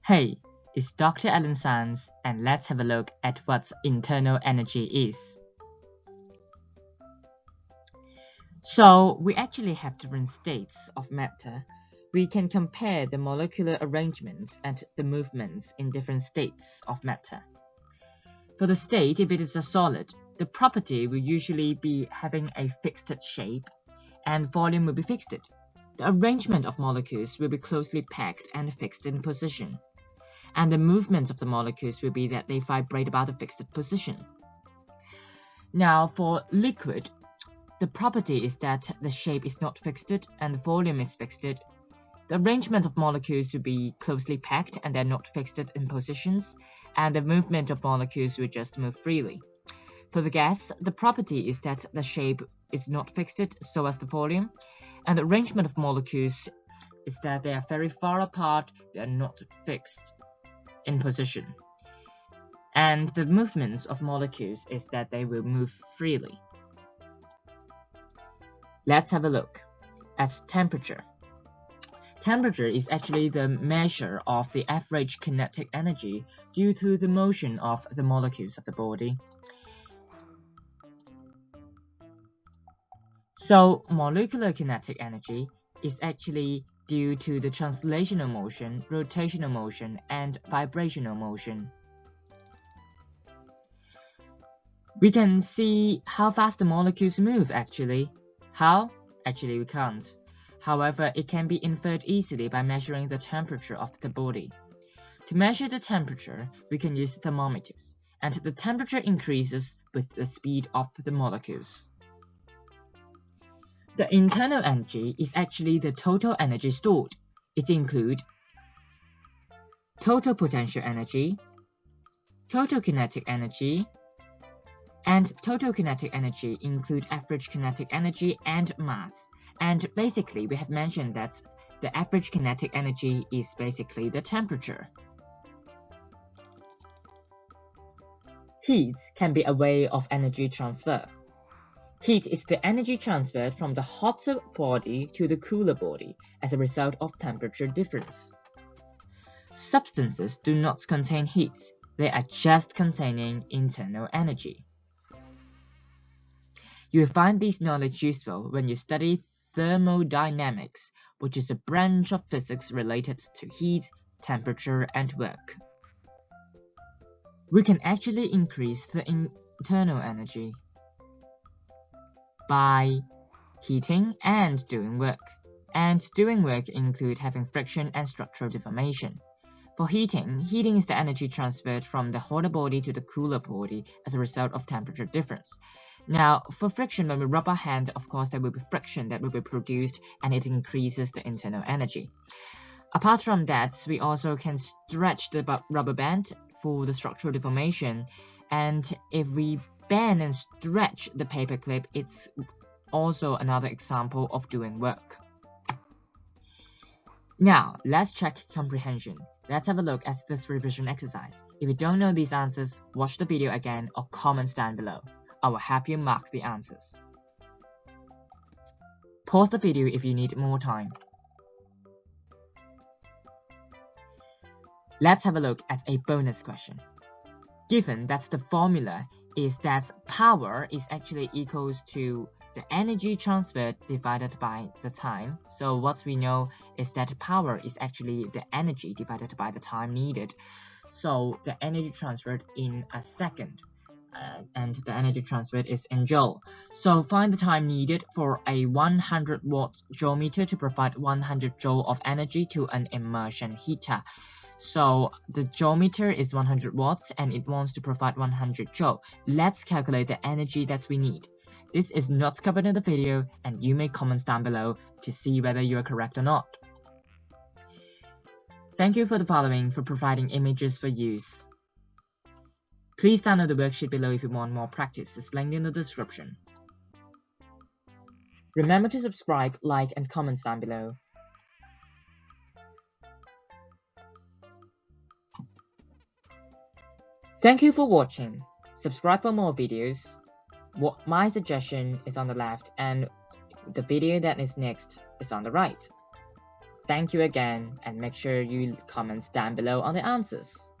Hey, it's Dr. Alan Sands, and let's have a look at what internal energy is. So, we actually have different states of matter. We can compare the molecular arrangements and the movements in different states of matter. For the state, if it is a solid, the property will usually be having a fixed shape, and volume will be fixed. The arrangement of molecules will be closely packed and fixed in position. And the movements of the molecules will be that they vibrate about a fixed position. Now, for liquid, the property is that the shape is not fixed and the volume is fixed. The arrangement of molecules will be closely packed and they're not fixed in positions, and the movement of molecules will just move freely. For the gas, the property is that the shape is not fixed, so as the volume, and the arrangement of molecules is that they are very far apart, they are not fixed in position. And the movements of molecules is that they will move freely. Let's have a look at temperature. Temperature is actually the measure of the average kinetic energy due to the motion of the molecules of the body. So, molecular kinetic energy is actually due to the translational motion, rotational motion, and vibrational motion. We can see how fast the molecules move actually. How? Actually we can't. However, it can be inferred easily by measuring the temperature of the body. To measure the temperature, we can use thermometers, and the temperature increases with the speed of the molecules. The internal energy is actually the total energy stored. It includes total potential energy, total kinetic energy, and total kinetic energy include average kinetic energy and mass. And basically, we have mentioned that the average kinetic energy is basically the temperature. Heat can be a way of energy transfer. Heat is the energy transferred from the hotter body to the cooler body as a result of temperature difference. Substances do not contain heat, they are just containing internal energy. You will find this knowledge useful when you study thermodynamics, which is a branch of physics related to heat, temperature, and work. We can actually increase the internal energy by heating and doing work. And doing work include having friction and structural deformation. For heating is the energy transferred from the hotter body to the cooler body as a result of temperature difference. Now, for friction, when we rub our hand, of course, there will be friction that will be produced and it increases the internal energy. Apart from that, we also can stretch the rubber band for the structural deformation, and if we bend and stretch the paper clip, it's also another example of doing work. Now, let's check comprehension. Let's have a look at this revision exercise. If you don't know these answers, watch the video again or comment down below. I will help you mark the answers. Pause the video if you need more time. Let's have a look at a bonus question. Given that the formula is that power is actually equals to the energy transferred divided by the time. So what we know is that power is actually the energy divided by the time needed. So the energy transferred in a second. And the energy transferred is in joule. So find the time needed for a 100 watt joule meter to provide 100 joule of energy to an immersion heater. So the joule meter is 100 watts and it wants to provide 100 joule. Let's calculate the energy that we need. This is not covered in the video, and you may comment down below to see whether you are correct or not. Thank you for the following for providing images for use. Please download the worksheet below if you want more practice. It's linked in the description. Remember to subscribe, like, and comment down below. Thank you for watching. Subscribe for more videos. My suggestion is on the left and the video that is next is on the right. Thank you again, and make sure you comment down below on the answers.